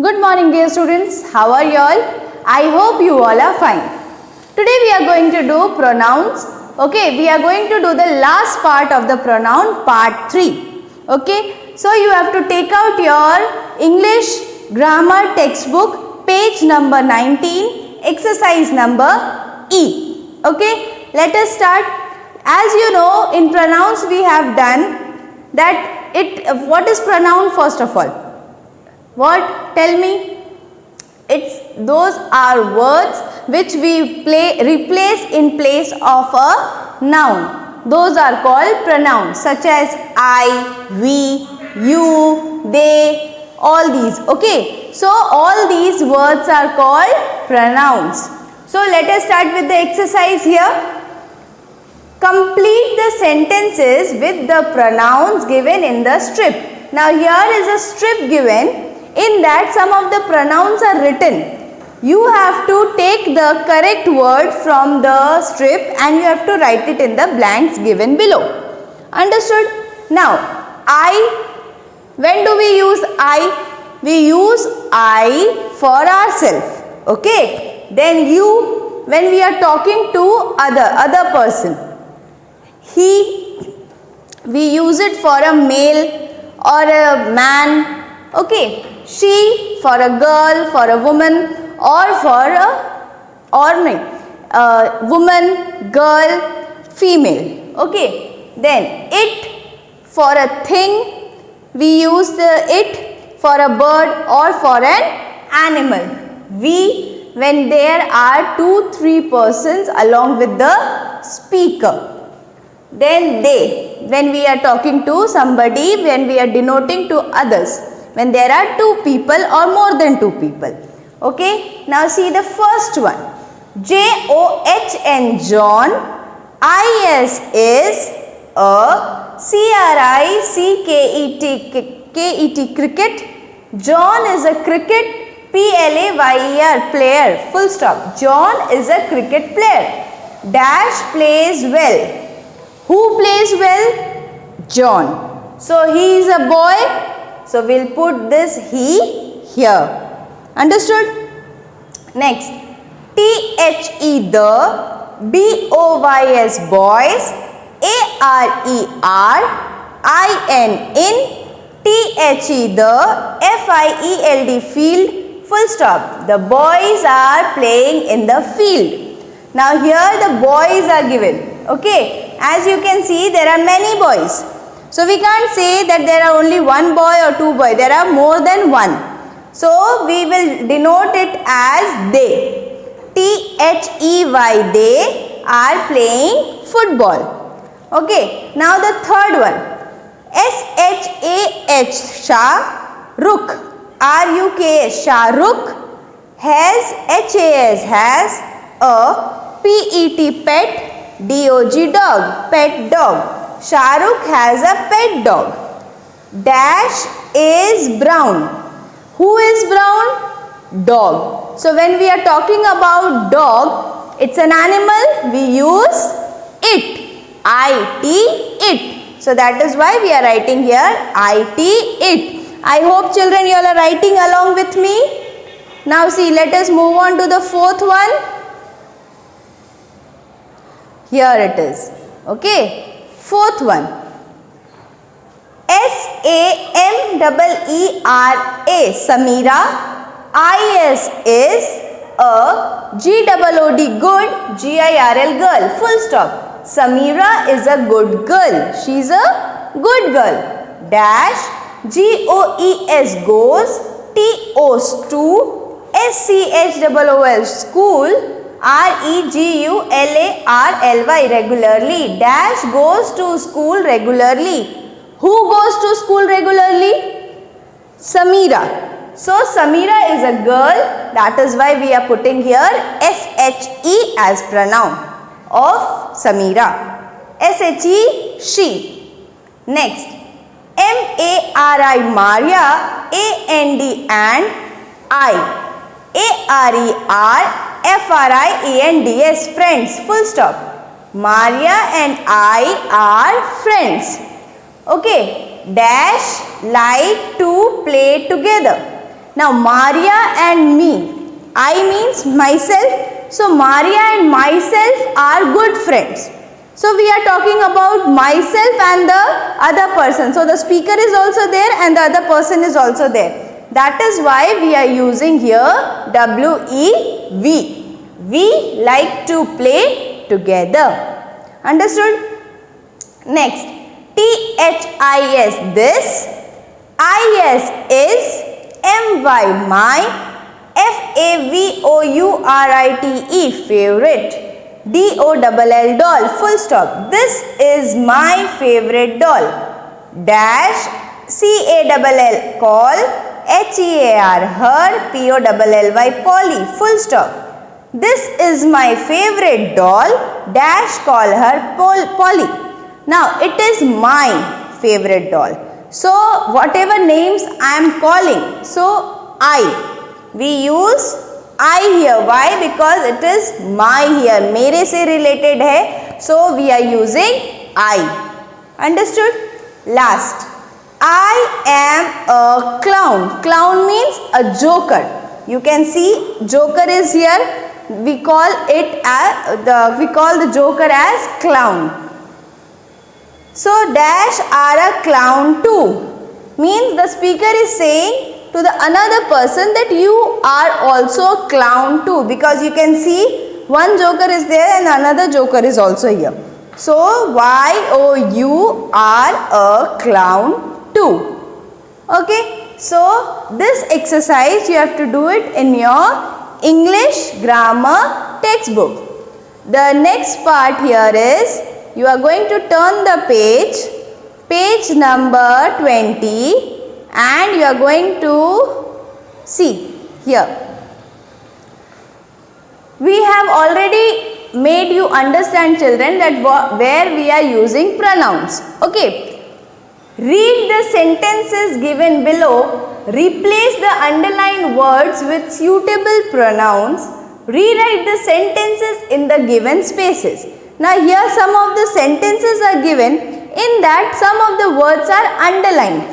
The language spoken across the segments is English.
Good morning dear students, how are you all? I hope you all are fine. Today we are going to do pronouns. Okay, we are going to do the last part of the pronoun, part 3. Okay, so you have to take out your English grammar textbook, page number 19, exercise number E. Okay, let us start. As you know, in pronouns we have done that what is pronoun first of all? What? Tell me. Those are words which we replace in place of a noun. Those are called pronouns such as I, we, you, they, all these. Okay. So all these words are called pronouns. So let us start with the exercise here. Complete the sentences with the pronouns given in the strip. Now here is a strip given. In that some of the pronouns are written. You have to take the correct word from the strip and you have to write it in the blanks given below. Understood? Now, I, when do we use I? We use I for ourselves. Okay? Then you, when we are talking to other person. He, we use it for a male or a man. Okay? She for a girl, for a woman, or for a woman, girl, female. Okay. Then it for a thing, we use the it for a bird or for an animal. We when there are 2-3 persons along with the speaker. Then they when we are talking to somebody, when we are denoting to others. When there are 2 people or more than 2 people. Okay. Now see the first one. John, John. Is a cricket. Cricket. John is a cricket player. Player. Full stop. John is a cricket player. Dash plays well. Who plays well? John. So he is a boy. So we'll put this he here. Understood? Next. The, boys, boys. Arer, in. The, field. Full stop. The boys are playing in the field. Now here the boys are given. Okay. As you can see, there are many boys. So we can't say that there are only 1 boy or 2 boys. There are more than 1. So we will denote it as they. They are playing football. Okay. Now the third one. Shahrukh. RUKH. Shahrukh has a pet. Dog. Pet dog. Shahrukh has a pet dog. Dash is brown. Who is brown? Dog. So when we are talking about dog, it's an animal, we use it. It. So that is why we are writing here it. I hope children you all are writing along with me. Now see, let us move on to the fourth one. Here it is. Okay. Fourth one. Samera. Samira. Is a GOOD. GIRL girl. Full stop. Samira is a good girl. She is a good girl. Dash. GOES goes. TOs to. SCHOOL school. REGULARLY regularly. Dash goes to school regularly. Who goes to school regularly? Samira. So Samira is a girl. That is why we are putting here SHE as pronoun of Samira. SHE, she. Next. MARI, Maria. AND, and I. FRIENDS, friends. Full stop. Maria and I are friends. Okay. Dash like to play together. Now Maria and me. I means myself. So Maria and myself are good friends. So we are talking about myself and the other person. So the speaker is also there and the other person is also there. That is why we are using here W-E-V. We like to play together. Understood? Next, T-H-I-S, this. I-S is M-Y, my. F-A-V-O-U-R-I-T-E, favorite. D-O-L-L, doll, full stop. This is my favorite doll. Dash, C-A-L-L, call. H-E-A-R, her. P-O-L-L-Y, Polly, full stop. This is my favorite doll. Dash, call her Polly. Now, it is my favorite doll. So, whatever names I am calling, so I. We use I here. Why? Because it is my here. मेरे से related है. So, we are using I. Understood? Last. I am a clown. Clown means a joker. You can see joker is here. We call the joker as clown. So dash are a clown too. Means the speaker is saying to the another person that you are also a clown too, because you can see one joker is there and another joker is also here. So you are a clown too. Okay, so this exercise you have to do it in your English grammar textbook. The next part here is you are going to turn the page number 20, and you are going to see here. We have already made you understand, children, that where we are using pronouns. Okay. Read the sentences given below. Replace the underlined words with suitable pronouns. Rewrite the sentences in the given spaces. Now here some of the sentences are given. In that some of the words are underlined.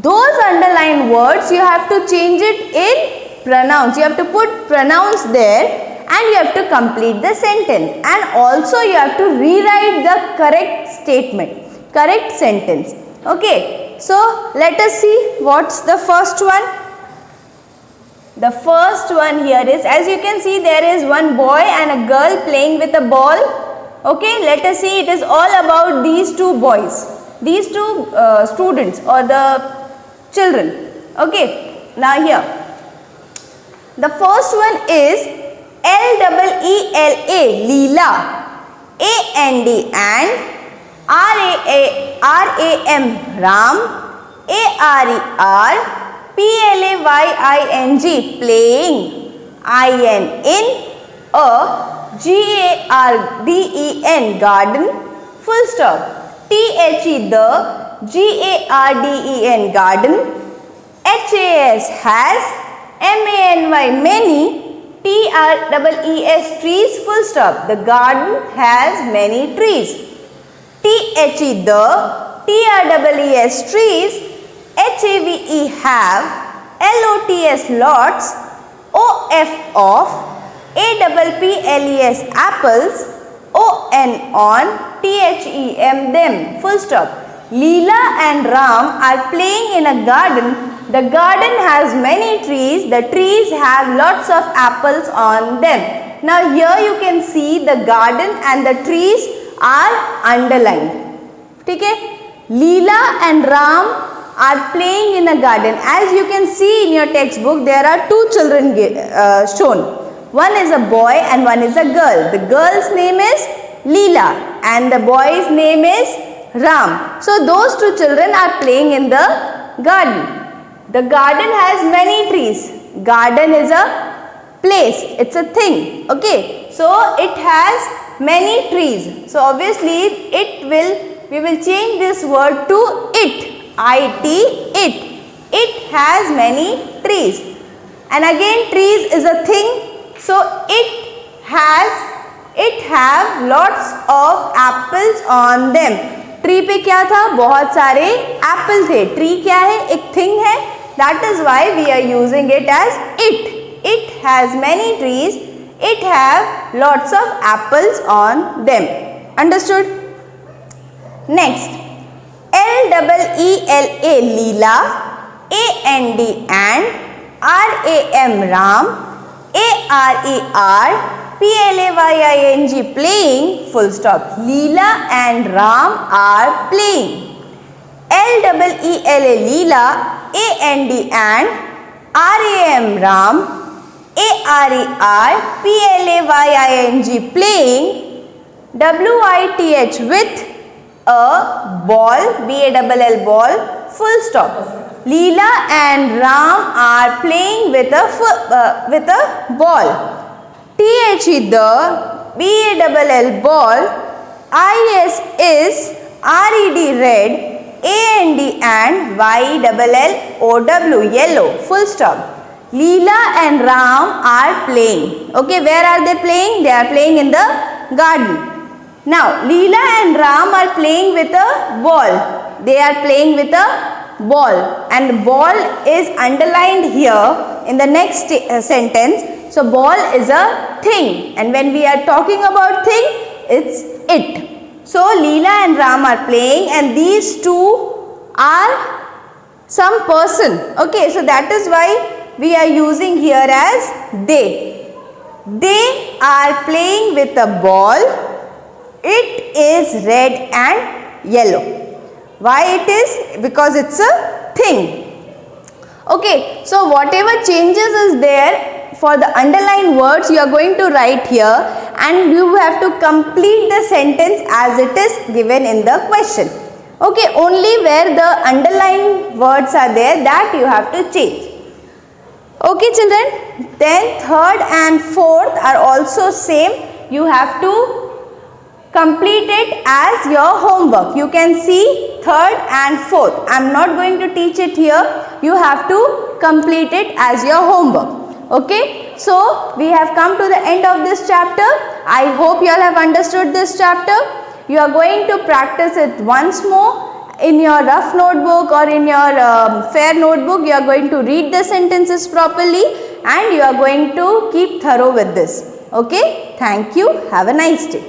Those underlined words you have to change it in pronouns. You have to put pronouns there and you have to complete the sentence. And also you have to rewrite the correct statement, correct sentence. Okay, so let us see what's the first one. The first one here is, as you can see, there is one boy and a girl playing with a ball. Okay, let us see, it is all about these two boys, these two students or the children. Okay, now here, the first one is L-E-E-L-A, Leela, A-N-D, and R-A-M, Ram, A-R-E-R, P-L-A-Y-I-N-G, playing, I-N, in, G-A-R-D-E-N, garden, full stop, T-H-E, the, G-A-R-D-E-N, garden, H-A-S, has, M-A-N-Y, many, T-R-E-E-S, trees, full stop, the garden has many trees, T-H-E, the, T-R-E-E-S, trees, H-A-V-E, have, L-O-T-S, lots, O-F, of, A-P-P-L-E-S, apples, O-N, on, T-H-E-M, them, full stop. Leela and Ram are playing in a garden. The garden has many trees. The trees have lots of apples on them. Now here you can see the garden and the trees are underlined. Okay? Leela and Ram are playing in a garden. As you can see in your textbook, there are two children shown. One is a boy and one is a girl. The girl's name is Leela and the boy's name is Ram. So those two children are playing in the garden. The garden has many trees. Garden is a place. It's a thing. Okay. So it has many trees. So obviously we will change this word to it. I-T, it. It has many trees. And again, trees is a thing. So it have lots of apples on them. Tree पे क्या था? बहुत सारे Apple थे. Tree क्या है? एक thing है That is why we are using it as it. It has many trees. It have lots of apples on them. Understood? Next, L-E-E-L-A Leela, A-N-D and, R-A-M Ram, A-R-E-R, P-L-A-Y-I-N-G playing, full stop. Leela and Ram are playing. L-E-E-L-A Leela, A-N-D and, R-A-M Ram, A-R-E-R, P-L-A-Y-I-N-G playing, W-I-T-H with a ball, B-A-L-L ball, full stop. Leela and Ram are playing with a ball. T-H-E the, B-A-L-L ball, I-S is, R-E-D red, A-N-D and, Y-L-L-O-W yellow, full stop. Leela and Ram are playing. Okay, where are they playing? They are playing in the garden. Now, Leela and Ram are playing with a ball. They are playing with a ball, and ball is underlined here in the next sentence. So, ball is a thing, and when we are talking about thing, it's it. So, Leela and Ram are playing, and these two are some person. Okay, so that is why we are using here as they. They are playing with a ball. It is red and yellow. Why it is? Because it's a thing. Okay, so whatever changes is there for the underlined words, you are going to write here, and you have to complete the sentence as it is given in the question. Okay, only where the underlined words are there, that you have to change. Okay children, then third and fourth are also same. You have to complete it as your homework. You can see third and fourth. I am not going to teach it here. You have to complete it as your homework. Okay, so we have come to the end of this chapter. I hope you all have understood this chapter. You are going to practice it once more. In your rough notebook or in your fair notebook, you are going to read the sentences properly, and you are going to keep thorough with this. Okay, thank you. Have a nice day.